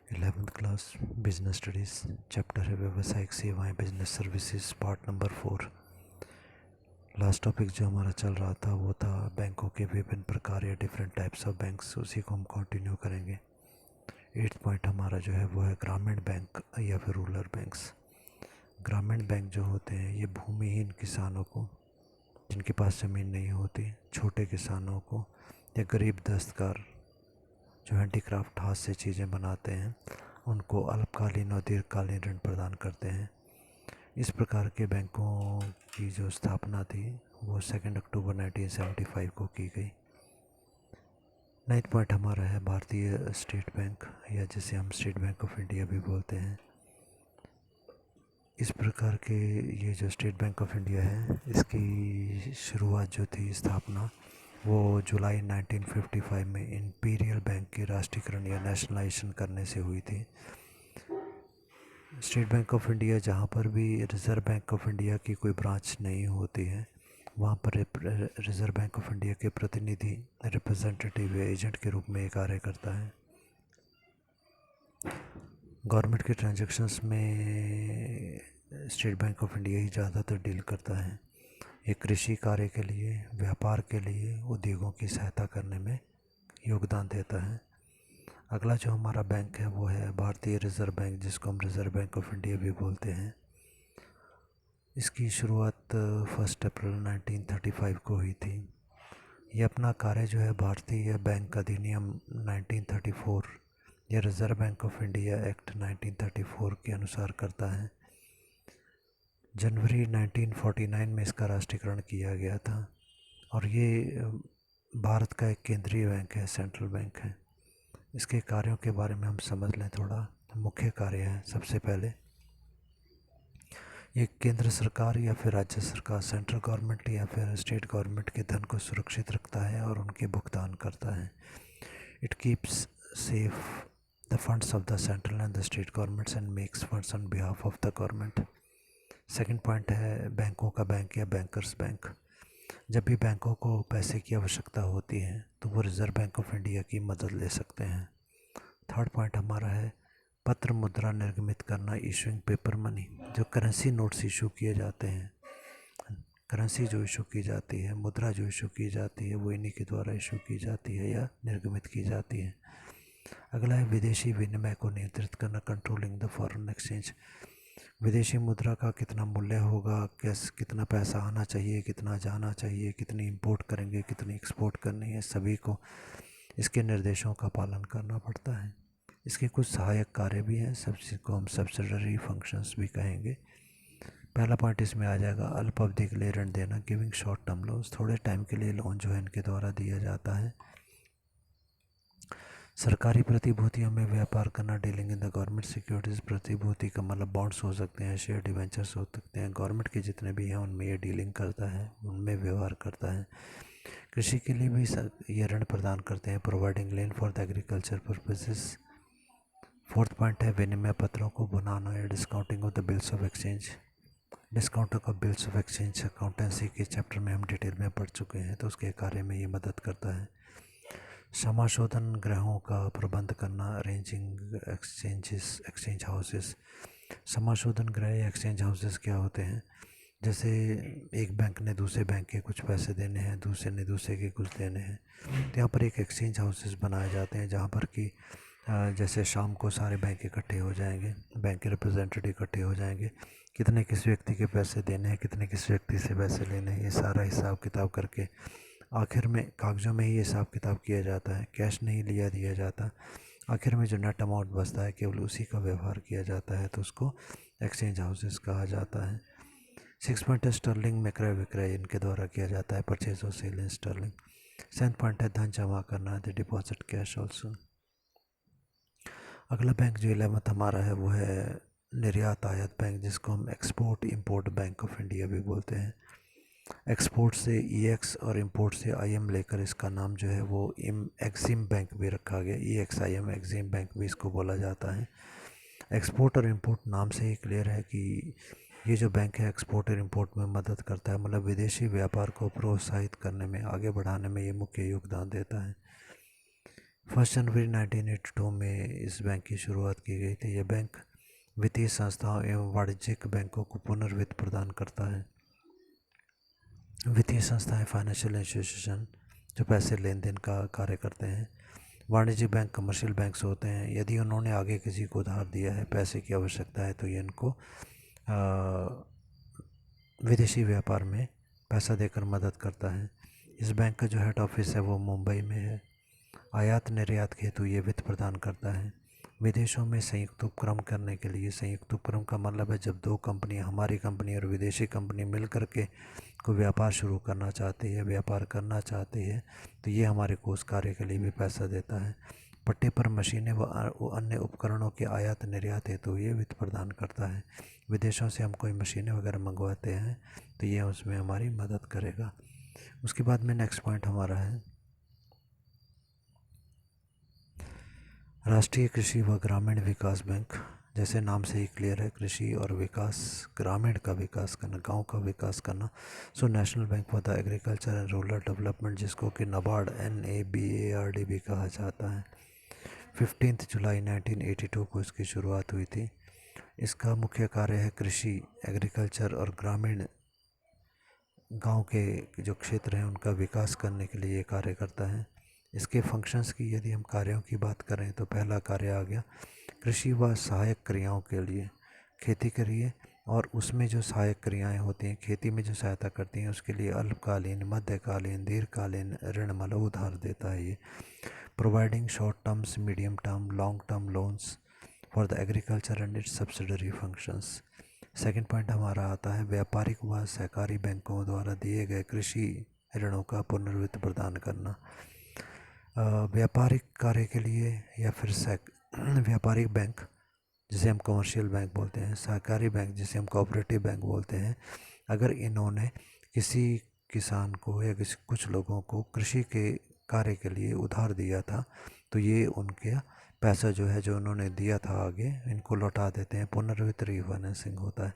11th class business studies chapter है व्यावसायिक सेवाएं business services part number 4। Last topic जो हमारा चल रहा था वो था बैंकों के विभिन्न प्रकार या डिफरेंट टाइप्स ऑफ बैंक्स, उसी को हम कंटिन्यू करेंगे। 8th पॉइंट हमारा जो है वो है ग्रामीण बैंक या फिर रूरल बैंक्स। ग्रामीण बैंक जो होते हैं ये भूमिहीन किसानों को, जिनके पास ज़मीन नहीं होती, छोटे किसानों को या गरीब दस्तकार जो हैंडीक्राफ्ट हाथ से चीज़ें बनाते हैं उनको अल्पकालीन और दीर्घकालीन ऋण प्रदान करते हैं। इस प्रकार के बैंकों की जो स्थापना थी वो 2 अक्टूबर 1975 को की गई। 9th पॉइंट हमारा है भारतीय स्टेट बैंक या जिसे हम स्टेट बैंक ऑफ इंडिया भी बोलते हैं। इस प्रकार के ये जो स्टेट बैंक ऑफ इंडिया है इसकी शुरुआत जो थी, स्थापना, वो जुलाई 1955 में इंपीरियल बैंक के राष्ट्रीयकरण या नेशनलाइजेशन करने से हुई थी। स्टेट बैंक ऑफ इंडिया, जहाँ पर भी रिज़र्व बैंक ऑफ इंडिया की कोई ब्रांच नहीं होती है वहाँ पर रिज़र्व बैंक ऑफ इंडिया के प्रतिनिधि रिप्रेजेंटेटिव या एजेंट के रूप में कार्य करता है। गवर्नमेंट के ट्रांजैक्शंस में स्टेट बैंक ऑफ इंडिया ही ज़्यादातर डील करता है। ये कृषि कार्य के लिए, व्यापार के लिए, उद्योगों की सहायता करने में योगदान देता है। अगला जो हमारा बैंक है वो है भारतीय रिज़र्व बैंक, जिसको हम रिज़र्व बैंक ऑफ इंडिया भी बोलते हैं। इसकी शुरुआत 1 अप्रैल 1935 को हुई थी। ये अपना कार्य जो है भारतीय बैंक अधिनियम 1934 या reserve bank of India act 1934 के अनुसार करता है। जनवरी 1949 में इसका राष्ट्रीयकरण किया गया था और ये भारत का एक केंद्रीय बैंक है, सेंट्रल बैंक है। इसके कार्यों के बारे में हम समझ लें थोड़ा। मुख्य कार्य है, सबसे पहले ये केंद्र सरकार या फिर राज्य सरकार, सेंट्रल गवर्नमेंट या फिर स्टेट गवर्नमेंट के धन को सुरक्षित रखता है और उनके भुगतान करता है। It keeps safe the funds of the central and the state governments and makes funds on behalf of the government. Second point है बैंकों का बैंक या बैंकर्स बैंक। जब भी बैंकों को पैसे की आवश्यकता होती है तो वो रिज़र्व बैंक ऑफ इंडिया की मदद ले सकते हैं। थर्ड पॉइंट हमारा है पत्र मुद्रा निर्गमित करना, इशूइंग पेपर मनी। जो करेंसी नोट्स इशू किए जाते हैं, करेंसी जो इशू की जाती है, मुद्रा जो इशू की जाती है, वो इन्हीं के द्वारा इशू की जाती है या निर्गमित की जाती है। अगला है विदेशी विनिमय को नियंत्रित करना, कंट्रोलिंग द फॉरेन एक्सचेंज। विदेशी मुद्रा का कितना मूल्य होगा, कितना पैसा आना चाहिए, कितना जाना चाहिए, कितनी इंपोर्ट करेंगे, कितनी एक्सपोर्ट करनी है, सभी को इसके निर्देशों का पालन करना पड़ता है। इसके कुछ सहायक कार्य भी हैं, सबसे को हम सब्सिडरी फंक्शंस भी कहेंगे। पहला पॉइंट इसमें आ जाएगा अल्प अवधि के लिए ऋण देना, गिविंग शॉर्ट टर्म लोन्स। थोड़े टाइम के लिए लोन जो है इनके द्वारा दिया जाता है। सरकारी प्रतिभूतियों में व्यापार करना, dealing in the government securities. प्रतिभूति का मतलब बॉन्ड्स हो सकते हैं, शेयर डिवेंचर्स हो सकते हैं, गवर्नमेंट के जितने भी हैं उनमें ये डीलिंग करता है, उनमें व्यवहार करता है। कृषि के लिए भी ये ऋण प्रदान करते हैं, providing land for the agriculture purposes. Fourth point है विनिमय पत्रों को बनाना या discounting of the bills of exchange. Discount of bills of exchange accountancy के चैप्टर में हम डिटेल में पढ़ चुके हैं, तो उसके कार्य में ये मदद करता है। समाशोधन ग्रहों का प्रबंध करना, अरेंजिंग एक्सचेंज हाउसेस। समाशोधन ग्रह या एक्सचेंज हाउसेस क्या होते हैं? जैसे एक बैंक ने दूसरे बैंक के कुछ पैसे देने हैं, दूसरे ने दूसरे के कुछ देने हैं, तो यहाँ पर एक एक्सचेंज हाउसेस बनाए जाते हैं जहाँ पर कि जैसे शाम को सारे बैंक इकट्ठे हो जाएंगे, बैंक के रिप्रेजेंटेटिव इकट्ठे हो जाएंगे, कितने किस व्यक्ति के पैसे देने हैं, कितने किस व्यक्ति से पैसे लेने हैं, ये सारा हिसाब किताब करके आखिर में कागज़ों में ही हिसाब किताब किया जाता है, कैश नहीं लिया दिया जाता। आखिर में जो नेट अमाउंट बचता है केवल उसी का व्यवहार किया जाता है, तो उसको एक्सचेंज हाउसेस कहा जाता है। 6 पॉइंट है स्टर्लिंग में क्रय विक्रय इनके द्वारा किया जाता है, परचेज और सेल इन स्टर्लिंग। 7 पॉइंट है धन जमा करना, द डिपॉजिट कैश ऑल्सो। अगला बैंक जो 11th हमारा है वो है निर्यात आयात बैंक, जिसको हम export import bank of India भी बोलते हैं। एक्सपोर्ट से ईएक्स और इंपोर्ट से आईएम लेकर इसका नाम जो है वो एक्सिम बैंक भी रखा गया। EXIM एक्सिम बैंक भी इसको बोला जाता है। एक्सपोर्ट और इंपोर्ट नाम से ही क्लियर है कि ये जो बैंक है एक्सपोर्ट और इंपोर्ट में मदद करता है, मतलब विदेशी व्यापार को प्रोत्साहित करने में, आगे बढ़ाने में ये मुख्य योगदान देता है। 1 जनवरी 1982 में इस बैंक की शुरुआत की गई थी। यह बैंक वित्तीय संस्थाओं एवं वाणिज्यिक बैंकों को पुनर्वित्त प्रदान करता है। वित्तीय संस्थाएं फाइनेंशियल इंस्टीट्यूशन जो पैसे लेन देन का कार्य करते हैं। वाणिज्यिक बैंक कमर्शियल बैंक्स होते हैं। यदि उन्होंने आगे किसी को उधार दिया है, पैसे की आवश्यकता है, तो ये इनको विदेशी व्यापार में पैसा देकर मदद करता है। इस बैंक का जो हेड ऑफिस है वो मुंबई में है। आयात निर्यात के हेतु ये वित्त प्रदान करता है। विदेशों में संयुक्त उपक्रम करने के लिए, संयुक्त उपक्रम का मतलब है जब दो कंपनी, हमारी कंपनी और विदेशी कंपनी मिल करके कोई व्यापार शुरू करना चाहती है, व्यापार करना चाहती है, तो ये हमारे को उस कार्य के लिए भी पैसा देता है। पट्टे पर मशीनें व अन्य उपकरणों के आयात निर्यात हेतु ये वित्त प्रदान करता है। विदेशों से हम कोई मशीनें वगैरह मंगवाते हैं तो ये उसमें हमारी मदद करेगा। उसके बाद में नेक्स्ट पॉइंट हमारा है राष्ट्रीय कृषि व ग्रामीण विकास बैंक। जैसे नाम से ही क्लियर है, कृषि और विकास, ग्रामीण का विकास करना, गांव का विकास करना। So national bank for the agriculture and rural development, जिसको कि नाबार्ड NABARD भी कहा जाता है। 15 जुलाई 1982 को इसकी शुरुआत हुई थी। इसका मुख्य कार्य है कृषि, एग्रीकल्चर और ग्रामीण गांव के जो क्षेत्र हैं उनका विकास करने के लिए ये कार्य करता है। इसके फंक्शंस की यदि हम कार्यों की बात करें तो पहला कार्य आ गया कृषि व सहायक क्रियाओं के लिए। खेती करिए और उसमें जो सहायक क्रियाएं होती हैं, खेती में जो सहायता करती हैं, उसके लिए अल्पकालीन, मध्यकालीन, दीर्घकालीन ऋण मतलब उधार देता है ये। Providing short terms, medium term, long term loans for the agriculture and it's subsidiary functions. Second point हमारा आता है व्यापारिक व सहकारी बैंकों द्वारा दिए गए कृषि ऋणों का पुनर्वित्त प्रदान करना। व्यापारिक कार्य के लिए या फिर व्यापारिक बैंक जिसे हम कमर्शियल बैंक बोलते हैं, सहकारी बैंक जिसे हम कोऑपरेटिव बैंक बोलते हैं, अगर इन्होंने किसी किसान को या किसी कुछ लोगों को कृषि के कार्य के लिए उधार दिया था तो ये उनके पैसा जो है जो उन्होंने दिया था आगे इनको लौटा देते हैं। पुनर्वित्त रीफाइनेंसिंग होता है।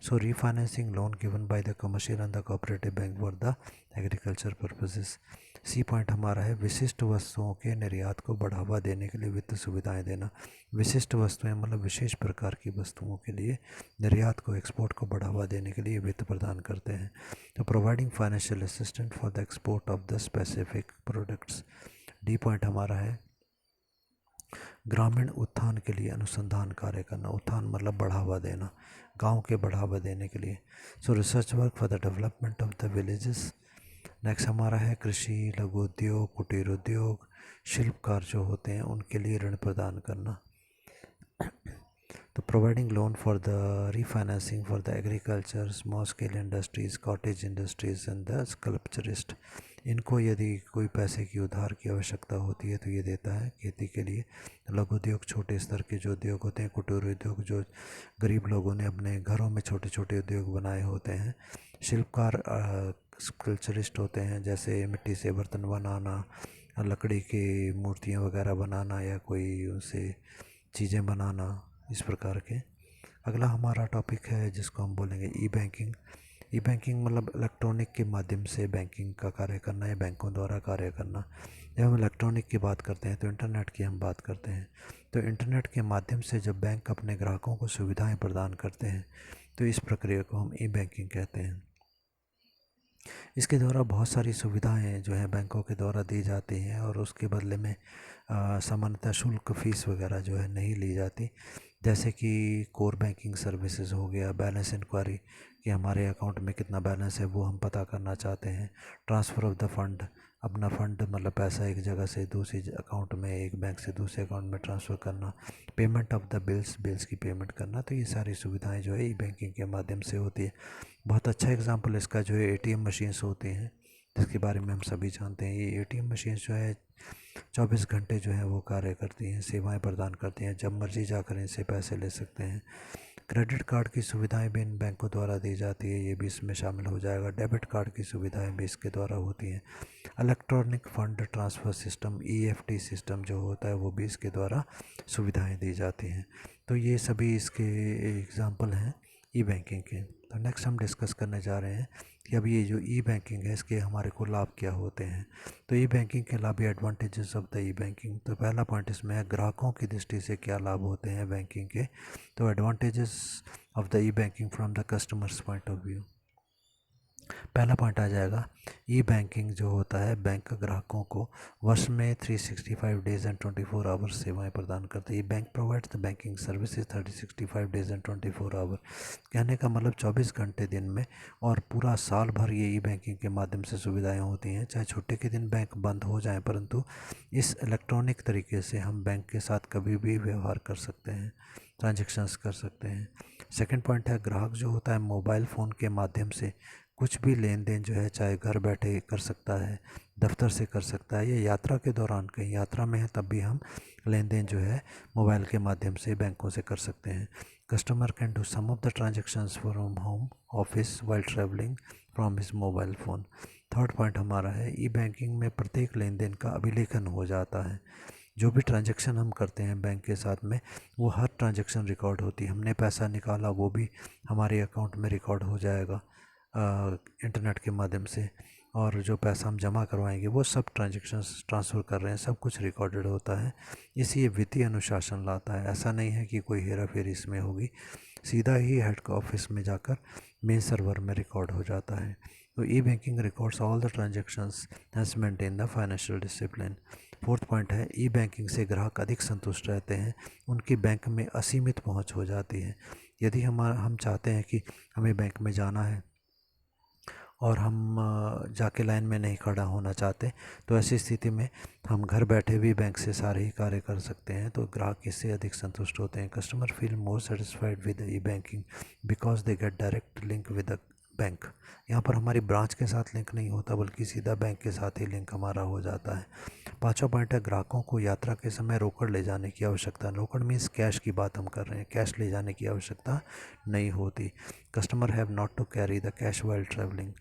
So refinancing loan given by the commercial and the cooperative bank for the agriculture purposes. C point हमारा है विशिष्ट वस्तुओं के निर्यात को बढ़ावा देने के लिए वित्त सुविधाएं देना। विशिष्ट वस्तुएं मतलब विशेष प्रकार की वस्तुओं के लिए निर्यात को, एक्सपोर्ट को बढ़ावा देने के लिए वित्त प्रदान करते हैं। तो providing financial assistant for the export of the specific products. D point हमारा है ग्रामीण उत्थान के लिए अनुसंधान कार्य करना। उत्थान मतलब बढ़ावा देना, गांव के बढ़ावा देने के लिए। सो research work for the development of the villages. Next हमारा है कृषि, लघु उद्योग, कुटीर उद्योग, शिल्पकार जो होते हैं उनके लिए ऋण प्रदान करना। तो providing loan for the refinancing for the agriculture, small scale industries, cottage industries and the sculpturist. इनको यदि कोई पैसे की उधार की आवश्यकता होती है तो ये देता है खेती के लिए। लघु उद्योग छोटे स्तर के जो उद्योग होते हैं, कुटीर उद्योग जो गरीब लोगों ने अपने घरों में छोटे छोटे उद्योग बनाए होते हैं। शिल्पकार स्कल्पचरिस्ट होते हैं, जैसे मिट्टी से बर्तन बनाना, लकड़ी की मूर्तियाँ वगैरह बनाना या कोई उनसे चीज़ें बनाना, इस प्रकार के। अगला हमारा टॉपिक है जिसको हम बोलेंगे ई बैंकिंग। ई बैंकिंग मतलब इलेक्ट्रॉनिक के माध्यम से बैंकिंग का कार्य करना या बैंकों द्वारा कार्य करना। जब हम इलेक्ट्रॉनिक की बात करते हैं तो इंटरनेट की हम बात करते हैं। तो इंटरनेट के माध्यम से जब बैंक अपने ग्राहकों को सुविधाएं प्रदान करते हैं तो इस प्रक्रिया को हम ई बैंकिंग कहते हैं। इसके द्वारा बहुत सारी सुविधाएं जो है बैंकों के द्वारा दी जाती हैं और उसके बदले में सामान्यतः शुल्क फीस वगैरह जो है नहीं ली जाती। जैसे कि कोर बैंकिंग सर्विसेज हो गया, बैलेंस इंक्वायरी कि हमारे अकाउंट में कितना बैलेंस है वो हम पता करना चाहते हैं। ट्रांसफ़र ऑफ द फंड, अपना फंड मतलब पैसा एक जगह से दूसरी अकाउंट में, एक बैंक से दूसरे अकाउंट में ट्रांसफ़र करना। पेमेंट ऑफ द बिल्स की पेमेंट करना। तो ये सारी सुविधाएं जो है ई बैंकिंग के माध्यम से होती है। बहुत अच्छा एग्जांपल इसका जो है ATM मशीन्स होती हैं जिसके बारे में हम सभी जानते हैं। ये ATM मशीन्स जो है 24 घंटे जो है वो कार्य करती हैं, सेवाएं प्रदान करती हैं। जब मर्जी जाकर इनसे पैसे ले सकते हैं। क्रेडिट कार्ड की सुविधाएं भी इन बैंकों द्वारा दी जाती है, ये भी इसमें शामिल हो जाएगा। डेबिट कार्ड की सुविधाएं भी इसके द्वारा होती हैं। Electronic fund transfer system EFT system जो होता है वो भी इसके द्वारा सुविधाएं दी जाती हैं। तो ये सभी इसके एग्जाम्पल हैं ई बैंकिंग के। तो नेक्स्ट हम डिस्कस करने जा रहे हैं कि अब ये जो ई बैंकिंग है इसके हमारे को लाभ क्या होते हैं। तो ई बैंकिंग के लाभ या advantages of the e banking, तो पहला पॉइंट इसमें है ग्राहकों की दृष्टि से क्या लाभ होते हैं बैंकिंग के। तो advantages of the e banking from the customers point of view, पहला पॉइंट आ जाएगा ई बैंकिंग जो होता है बैंक ग्राहकों को वर्ष में 365 डेज एंड 24 आवर्स सेवाएं प्रदान करते हैं। E bank provides the banking services 365 days and 24 hour, कहने का मतलब 24 घंटे दिन में और पूरा साल भर ये ई बैंकिंग के माध्यम से सुविधाएं होती हैं। चाहे छुट्टी के दिन बैंक बंद हो जाए, परंतु इस इलेक्ट्रॉनिक तरीके से हम बैंक के साथ कभी भी व्यवहार कर सकते हैं, ट्रांजेक्शन्स कर सकते हैं। सेकेंड पॉइंट है ग्राहक जो होता है मोबाइल फ़ोन के माध्यम से कुछ भी लेन देन जो है चाहे घर बैठे कर सकता है, दफ्तर से कर सकता है, या यात्रा के दौरान कहीं यात्रा में है तब भी हम लेन देन जो है मोबाइल के माध्यम से बैंकों से कर सकते हैं। Customer can do some of the transactions from home office while travelling from his mobile phone. Third point हमारा है ई बैंकिंग में प्रत्येक लेन देन का अभिलेखन हो जाता है। जो भी ट्रांजेक्शन हम करते हैं बैंक के साथ में वो हर ट्रांजेक्शन रिकॉर्ड होती है। हमने पैसा निकाला वो भी हमारे अकाउंट में रिकॉर्ड हो जाएगा इंटरनेट के माध्यम से, और जो पैसा हम जमा करवाएंगे वो सब ट्रांजेक्शन्स ट्रांसफ़र कर रहे हैं सब कुछ रिकॉर्डेड होता है। इसी ये वित्तीय अनुशासन लाता है। ऐसा नहीं है कि कोई हेरा फेरी इसमें होगी, सीधा ही हेड ऑफिस में जाकर मेन सर्वर में रिकॉर्ड हो जाता है। तो e banking records all the transactions has maintain the financial discipline. Fourth point है ई बैंकिंग से ग्राहक अधिक संतुष्ट रहते हैं, उनकी बैंक में असीमित पहुंच हो जाती है। यदि हम चाहते हैं कि हमें बैंक में जाना है और हम जाके लाइन में नहीं खड़ा होना चाहते, तो ऐसी स्थिति में हम घर बैठे भी बैंक से सारे ही कार्य कर सकते हैं। तो ग्राहक इससे अधिक संतुष्ट होते हैं। Customer feel more satisfied with E banking because they get direct link with the bank. यहाँ पर हमारी ब्रांच के साथ लिंक नहीं होता बल्कि सीधा बैंक के साथ ही लिंक हमारा हो जाता है। पांचवा पॉइंट है ग्राहकों को यात्रा के समय रोकड़ ले जाने की आवश्यकता। रोकड़ मीन्स कैश की बात हम कर रहे हैं, कैश ले जाने की आवश्यकता नहीं होती। Customer have not to carry the cash while travelling.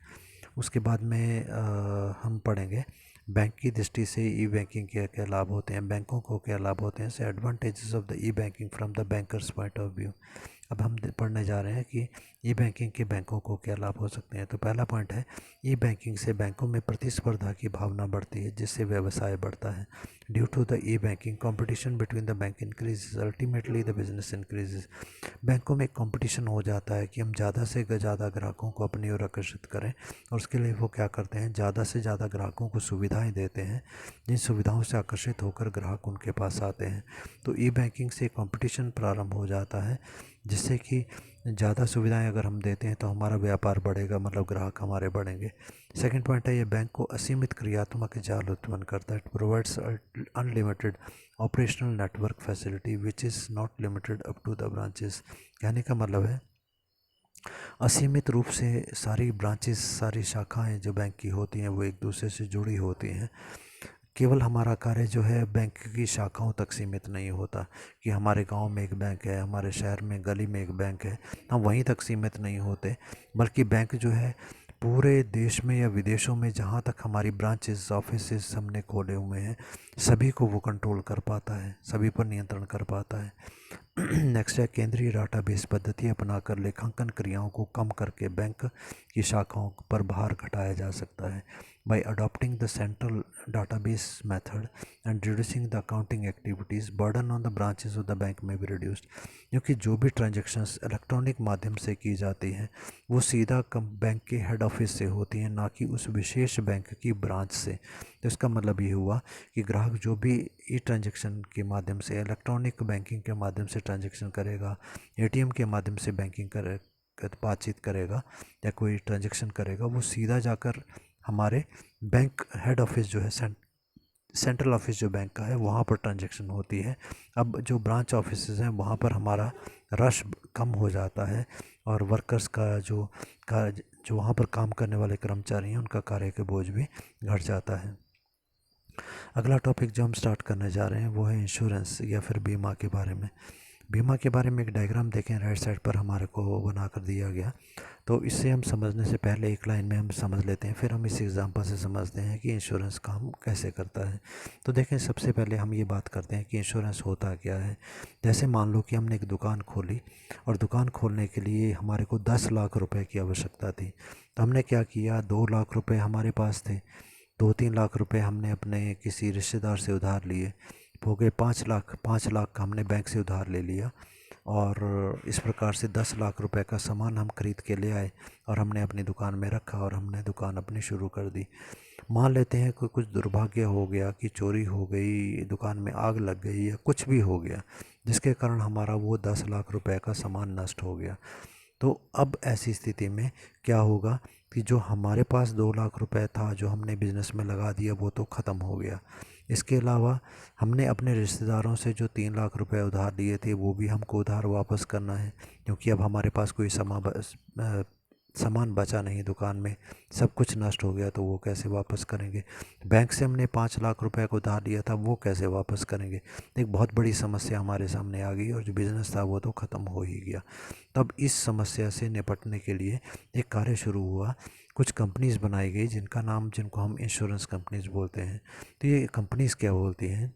उसके बाद में हम पढ़ेंगे बैंक की दृष्टि से ई बैंकिंग के क्या लाभ होते हैं, बैंकों को क्या लाभ होते हैं। से advantages of the e banking from the bankers point of view. अब हम पढ़ने जा रहे हैं कि ई बैंकिंग के बैंकों को क्या लाभ हो सकते हैं। तो पहला पॉइंट है ई बैंकिंग से बैंकों में प्रतिस्पर्धा की भावना बढ़ती है जिससे व्यवसाय बढ़ता है। Due to the e banking competition between the bank increases, ultimately the business increases. बैंकों में कंपटीशन हो जाता है कि हम ज़्यादा से ज़्यादा ग्राहकों को अपनी ओर आकर्षित करें, और उसके लिए वो क्या करते हैं ज़्यादा से ज़्यादा ग्राहकों को सुविधाएं देते हैं, जिन सुविधाओं से आकर्षित होकर ग्राहक उनके पास आते हैं। तो ई बैंकिंग से कंपटीशन प्रारंभ हो जाता है जिससे कि ज़्यादा सुविधाएं अगर हम देते हैं तो हमारा व्यापार बढ़ेगा, मतलब ग्राहक हमारे बढ़ेंगे। सेकंड पॉइंट है ये बैंक को असीमित क्रियात्मक जाल उत्पन्न करता है। It provides unlimited operational network facility which is not limited up to the branches. कहने का मतलब है असीमित रूप से सारी ब्रांचेस, सारी शाखाएं जो बैंक की होती हैं वो एक दूसरे से जुड़ी होती हैं। केवल हमारा कार्य जो है बैंक की शाखाओं तक सीमित नहीं होता कि हमारे गांव में एक बैंक है, हमारे शहर में गली में एक बैंक है, हम वहीं तक सीमित नहीं होते, बल्कि बैंक जो है पूरे देश में या विदेशों में जहाँ तक हमारी ब्रांचेस ऑफिसेस हमने खोले हुए हैं सभी को वो कंट्रोल कर पाता है, सभी पर नियंत्रण कर पाता है। नेक्स्ट है केंद्रीय डाटाबेस पद्धति अपनाकर लेखांकन क्रियाओं को कम करके बैंक की शाखाओं पर भार घटाया जा सकता है। Bye adopting the central database method and reducing the accounting activities burden on the branches of the bank में भी रिड्यूस्ड। क्योंकि जो भी ट्रांजेक्शन्स इलेक्ट्रॉनिक माध्यम से की जाती हैं वो सीधा बैंक के हेड ऑफिस से होती हैं, ना कि उस विशेष बैंक की ब्रांच से। तो इसका मतलब ये हुआ कि ग्राहक जो भी ई ट्रांजेक्शन के माध्यम से, इलेक्ट्रॉनिक बैंकिंग के माध्यम से ट्रांजेक्शन करेगा, एटीएम के माध्यम से बैंकिंग बातचीत करेगा या कोई ट्रांजेक्शन करेगा, वो सीधा जाकर हमारे बैंक हेड ऑफिस जो है सेंट्रल ऑफिस जो बैंक का है वहाँ पर ट्रांजेक्शन होती है। अब जो ब्रांच ऑफिसेज हैं वहाँ पर हमारा रश कम हो जाता है और वर्कर्स का जो वहाँ पर काम करने वाले कर्मचारी हैं उनका कार्य के बोझ भी घट जाता है। अगला टॉपिक जो हम स्टार्ट करने जा रहे हैं वो है इंश्योरेंस या फिर बीमा के बारे में। बीमा के बारे में एक डायग्राम देखें, राइट साइड पर हमारे को बना कर दिया गया। तो इससे हम समझने से पहले एक लाइन में हम समझ लेते हैं, फिर हम इस एग्जांपल से समझते हैं कि इंश्योरेंस काम कैसे करता है। तो देखें, सबसे पहले हम ये बात करते हैं कि इंश्योरेंस होता क्या है। जैसे मान लो कि हमने एक दुकान खोली और दुकान खोलने के लिए हमारे को 10 लाख रुपए की आवश्यकता थी। तो हमने क्या किया, 2 लाख रुपए हमारे पास थे, 2-3 लाख रुपए हमने अपने किसी रिश्तेदार से उधार लिए, हो गए 5 लाख। 5 लाख का हमने बैंक से उधार ले लिया और इस प्रकार से 10 लाख रुपए का सामान हम खरीद के ले आए और हमने अपनी दुकान में रखा और हमने दुकान अपनी शुरू कर दी। मान लेते हैं कि कुछ दुर्भाग्य हो गया कि चोरी हो गई, दुकान में आग लग गई या कुछ भी हो गया जिसके कारण हमारा वो 10 लाख रुपए का सामान नष्ट हो गया। तो अब ऐसी स्थिति में क्या होगा कि जो हमारे पास 2 लाख रुपए था जो हमने बिज़नेस में लगा दिया वो तो ख़त्म हो गया। इसके अलावा हमने अपने रिश्तेदारों से जो 3 लाख रुपए उधार लिए थे वो भी हमको उधार वापस करना है, क्योंकि अब हमारे पास कोई सामान बचा नहीं दुकान में, सब कुछ नष्ट हो गया, तो वो कैसे वापस करेंगे। बैंक से हमने 5 लाख रुपए को उधार लिया था, वो कैसे वापस करेंगे। एक बहुत बड़ी समस्या हमारे सामने आ गई और जो बिज़नेस था वो तो ख़त्म हो ही गया। तब इस समस्या से निपटने के लिए एक कार्य शुरू हुआ, कुछ कंपनीज़ बनाई गई जिनको हम इंश्योरेंस कंपनीज़ बोलते हैं। तो ये कंपनीज़ क्या बोलती हैं,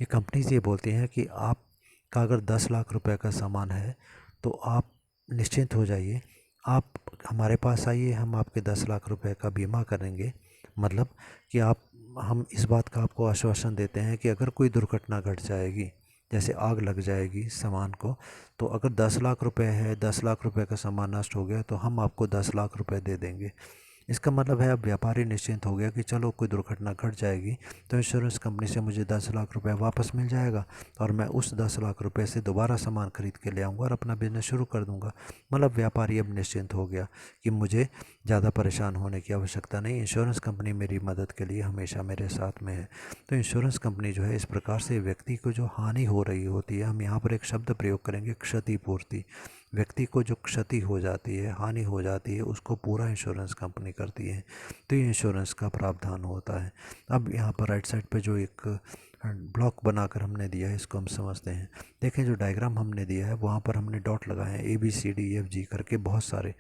ये कंपनीज़ ये बोलती हैं कि आपका अगर 10 लाख रुपए का सामान है तो आप निश्चिंत हो जाइए, आप हमारे पास आइए, हम आपके 10 लाख रुपए का बीमा करेंगे। मतलब कि हम इस बात का आपको आश्वासन देते हैं कि अगर कोई दुर्घटना घट जाएगी, जैसे आग लग जाएगी सामान को, तो अगर 10 लाख रुपए है, 10 लाख रुपए का सामान नष्ट हो गया तो हम आपको 10 लाख रुपए दे देंगे। इसका मतलब है अब व्यापारी निश्चिंत हो गया कि चलो कोई दुर्घटना घट जाएगी तो इंश्योरेंस कंपनी से मुझे 10 लाख रुपए वापस मिल जाएगा और मैं उस 10 लाख रुपए से दोबारा सामान खरीद के ले आऊँगा और अपना बिजनेस शुरू कर दूँगा। मतलब व्यापारी अब निश्चिंत हो गया कि मुझे ज़्यादा परेशान होने की आवश्यकता नहीं, इंश्योरेंस कंपनी मेरी मदद के लिए हमेशा मेरे साथ में है। तो इंश्योरेंस कंपनी जो है इस प्रकार से व्यक्ति को जो हानि हो रही होती है, हम यहाँ पर एक शब्द प्रयोग करेंगे, क्षतिपूर्ति। व्यक्ति को जो क्षति हो जाती है, हानि हो जाती है, उसको पूरा इंश्योरेंस कंपनी करती है। तो ये इंश्योरेंस का प्रावधान होता है। अब यहाँ पर राइट साइड पे जो एक ब्लॉक बनाकर हमने दिया है इसको हम समझते हैं। देखें, जो डायग्राम हमने दिया है वहाँ पर हमने डॉट लगाए हैं, ABCDEFG करके बहुत सारे।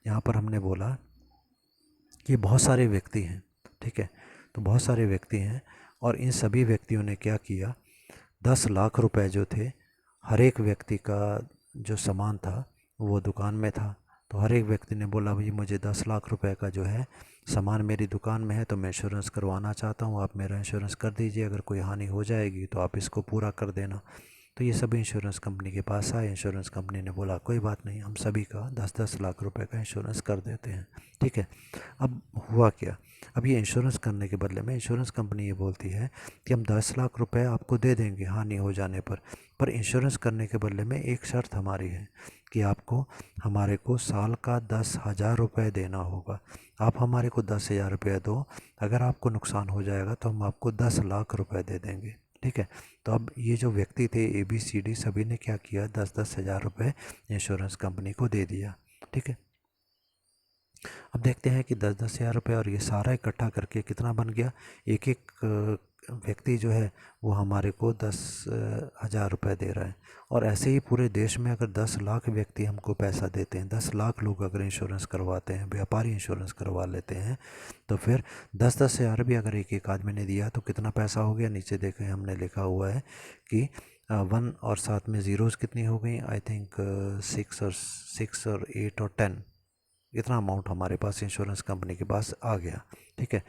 यहाँ पर हमने बोला कि बहुत सारे व्यक्ति हैं, ठीक है। तो बहुत सारे व्यक्ति हैं और इन सभी व्यक्तियों ने क्या किया, 10 लाख रुपए जो थे, हर एक व्यक्ति का जो सामान था वो दुकान में था। तो हर एक व्यक्ति ने बोला भाई मुझे 10 लाख रुपए का जो है सामान मेरी दुकान में है तो मैं इंश्योरेंस करवाना चाहता हूँ, आप मेरा इंश्योरेंस कर दीजिए, अगर कोई हानि हो जाएगी तो आप इसको पूरा कर देना। तो ये सभी इंश्योरेंस कंपनी के पास आए। इंश्योरेंस कंपनी ने बोला कोई बात नहीं, हम सभी का 10-10 लाख रुपए का इंश्योरेंस कर देते हैं, ठीक है। अब हुआ क्या, अब ये इंश्योरेंस करने के बदले में इंश्योरेंस कंपनी ये बोलती है कि हम 10 लाख रुपए आपको दे देंगे हानि हो जाने पर इंश्योरेंस करने के बदले में एक शर्त हमारी है कि आपको हमारे को साल का 10,000 रुपये देना होगा। आप हमारे को 10,000 रुपये दो, अगर आपको नुकसान हो जाएगा तो हम आपको 10 लाख रुपए दे देंगे, ठीक है। तो अब ये जो व्यक्ति थे ABCD सभी ने क्या किया, 10-10 हज़ार रुपये इंश्योरेंस कंपनी को दे दिया, ठीक है। अब देखते हैं कि 10-10 हज़ार रुपये और ये सारा इकट्ठा करके कितना बन गया। एक एक व्यक्ति जो है वो हमारे को 10,000 रुपये दे रहा है और ऐसे ही पूरे देश में अगर 10 लाख व्यक्ति हमको पैसा देते हैं, 10 लाख लोग अगर इंश्योरेंस करवाते हैं, व्यापारी इंश्योरेंस करवा लेते हैं, तो फिर 10-10 हज़ार भी अगर एक एक आदमी ने दिया तो कितना पैसा हो गया। नीचे देखें हमने लिखा हुआ है कि 1 और साथ में ज़ीरोज़ कितनी हो गई, आई थिंक 6 और 8 और 10, इतना अमाउंट हमारे पास इंश्योरेंस कंपनी के पास आ गया, ठीक है।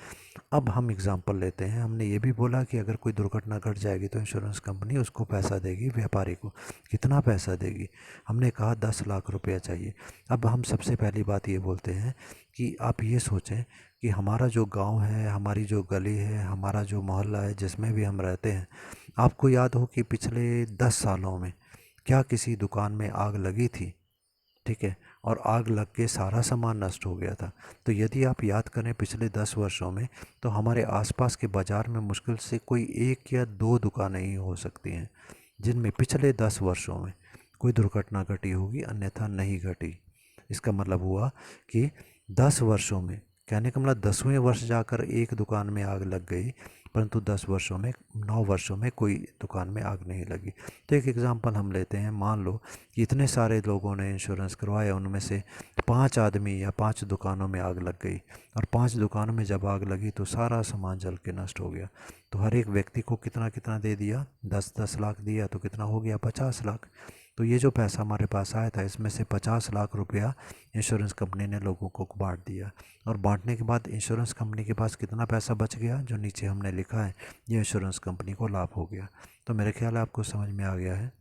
अब हम एग्जांपल लेते हैं, हमने ये भी बोला कि अगर कोई दुर्घटना घट जाएगी तो इंश्योरेंस कंपनी उसको पैसा देगी, व्यापारी को कितना पैसा देगी, हमने कहा 10 लाख रुपया चाहिए। अब हम सबसे पहली बात ये बोलते हैं कि आप ये सोचें कि हमारा जो गांव है, हमारी जो गली है, हमारा जो मोहल्ला है जिसमें भी हम रहते हैं, आपको याद हो कि पिछले 10 सालों में क्या किसी दुकान में आग लगी थी, ठीक है, और आग लग के सारा सामान नष्ट हो गया था। तो यदि आप याद करें पिछले 10 वर्षों में तो हमारे आसपास के बाज़ार में मुश्किल से कोई 1 या 2 दुकानें ही हो सकती हैं जिनमें पिछले 10 वर्षों में कोई दुर्घटना घटी होगी, अन्यथा नहीं घटी। इसका मतलब हुआ कि 10 वर्षों में, कहने का मतलब 10वें वर्ष जाकर एक दुकान में आग लग गई, परंतु 9 वर्षों में कोई दुकान में आग नहीं लगी। तो एक एग्ज़ाम्पल हम लेते हैं, मान लो कि इतने सारे लोगों ने इंश्योरेंस करवाया, उनमें से 5 आदमी या 5 दुकानों में आग लग गई, और 5 दुकानों में जब आग लगी तो सारा सामान जल के नष्ट हो गया। तो हर एक व्यक्ति को कितना कितना दे दिया, 10-10 लाख दिया, तो कितना हो गया, 50 लाख। तो ये जो पैसा हमारे पास आया था, इसमें से 50 लाख रुपया इंश्योरेंस कंपनी ने लोगों को बांट दिया। और बांटने के बाद इंश्योरेंस कंपनी के पास कितना पैसा बच गया, जो नीचे हमने लिखा है, ये इंश्योरेंस कंपनी को लाभ हो गया। तो मेरे ख्याल है आपको समझ में आ गया है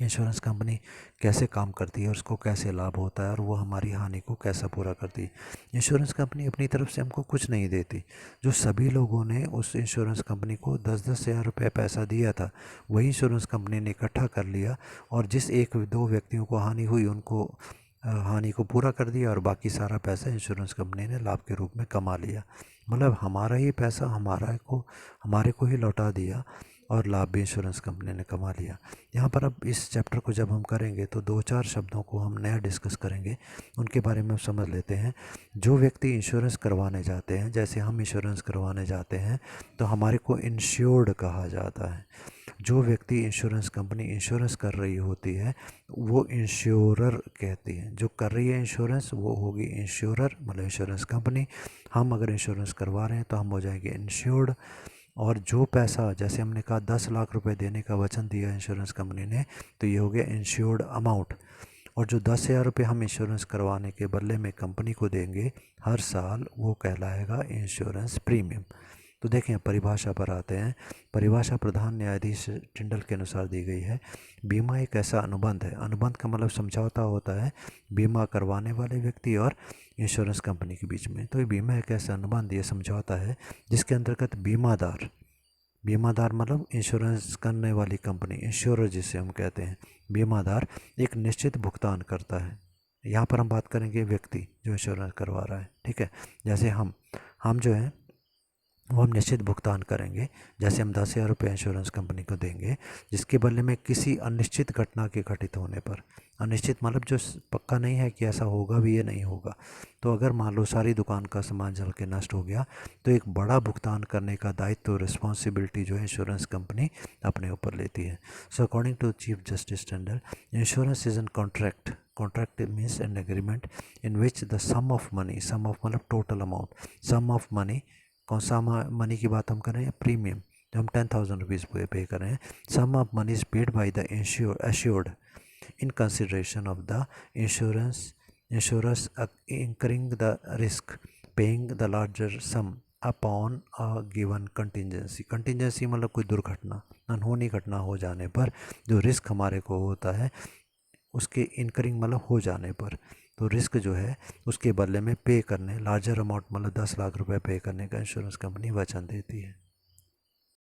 इंश्योरेंस कंपनी कैसे काम करती है और उसको कैसे लाभ होता है, और वो हमारी हानि को कैसा पूरा करती है। इंश्योरेंस कंपनी अपनी तरफ से हमको कुछ नहीं देती। जो सभी लोगों ने उस इंश्योरेंस कंपनी को 10-10 हज़ार रुपये पैसा दिया था, वही इंश्योरेंस कंपनी ने इकट्ठा कर लिया, और जिस 1-2 व्यक्तियों को हानि हुई उनको हानि को पूरा कर दिया, और बाकी सारा पैसा इंश्योरेंस कंपनी ने लाभ के रूप में कमा लिया। मतलब हमारा ही पैसा हमारे को ही लौटा दिया, और लाभ भी इंश्योरेंस कंपनी ने कमा लिया। यहाँ पर अब इस चैप्टर को जब हम करेंगे तो 2-4 शब्दों को हम नया डिस्कस करेंगे, उनके बारे में हम समझ लेते हैं। जो व्यक्ति इंश्योरेंस करवाने जाते हैं, जैसे हम इंश्योरेंस करवाने जाते हैं तो हमारे को इंश्योर्ड कहा जाता है। जो व्यक्ति इंश्योरेंस कंपनी इंश्योरेंस कर रही होती है वो इंश्योरर कहती है। जो कर रही है इंश्योरेंस वो होगी इंश्योरर, मतलब इंश्योरेंस कंपनी। हम अगर इंश्योरेंस करवा रहे हैं तो हम हो जाएंगे इंश्योर्ड। और जो पैसा, जैसे हमने कहा 10 लाख रुपए देने का वचन दिया इंश्योरेंस कंपनी ने, तो ये हो गया इंश्योर्ड अमाउंट। और जो 10,000 रुपये हम इंश्योरेंस करवाने के बदले में कंपनी को देंगे हर साल, वो कहलाएगा इंश्योरेंस प्रीमियम। तो देखें, परिभाषा पर आते हैं। परिभाषा प्रधान न्यायाधीश टिंडल के अनुसार दी गई है। बीमा एक ऐसा अनुबंध है, अनुबंध का मतलब समझौता होता है बीमा करवाने वाले व्यक्ति और इंश्योरेंस कंपनी के बीच में। तो ये बीमा एक ऐसा अनुबंध, ये समझौता है जिसके अंतर्गत बीमादार मतलब इंश्योरेंस करने वाली कंपनी, इंश्योरर जिसे हम कहते हैं, बीमादार एक निश्चित भुगतान करता है। यहाँ पर हम बात करेंगे व्यक्ति जो इंश्योरेंस करवा रहा है, ठीक है। जैसे हम जो है वो हम निश्चित भुगतान करेंगे। जैसे हम 10,000 रुपये इंश्योरेंस कंपनी को देंगे, जिसके बदले में किसी अनिश्चित घटना के घटित होने पर, अनिश्चित मतलब जो पक्का नहीं है कि ऐसा होगा भी या नहीं होगा, तो अगर मान लो सारी दुकान का सामान जल के नष्ट हो गया, तो एक बड़ा भुगतान करने का दायित्व, रिस्पॉन्सिबिलिटी जो है इंश्योरेंस कंपनी अपने ऊपर लेती है। So according to chief justice Tindal, insurance is an contract means an agreement in which the sum of मतलब total amount, sum of money, कौन सा मनी की बात हम कर रहे हैं, प्रीमियम जो हम 10,000 रुपीज़ पे कर रहे हैं, sum of money is paid by the assured in consideration of the insurance incurring the risk, paying the larger sum upon a given contingency मतलब कोई दुर्घटना, अनहोनी घटना हो जाने पर जो रिस्क हमारे को होता है उसके इनकरिंग मतलब हो जाने पर, तो रिस्क जो है उसके बदले में पे करने, लार्जर अमाउंट मतलब 10 लाख रुपए पे करने का इंश्योरेंस कंपनी वचन देती है।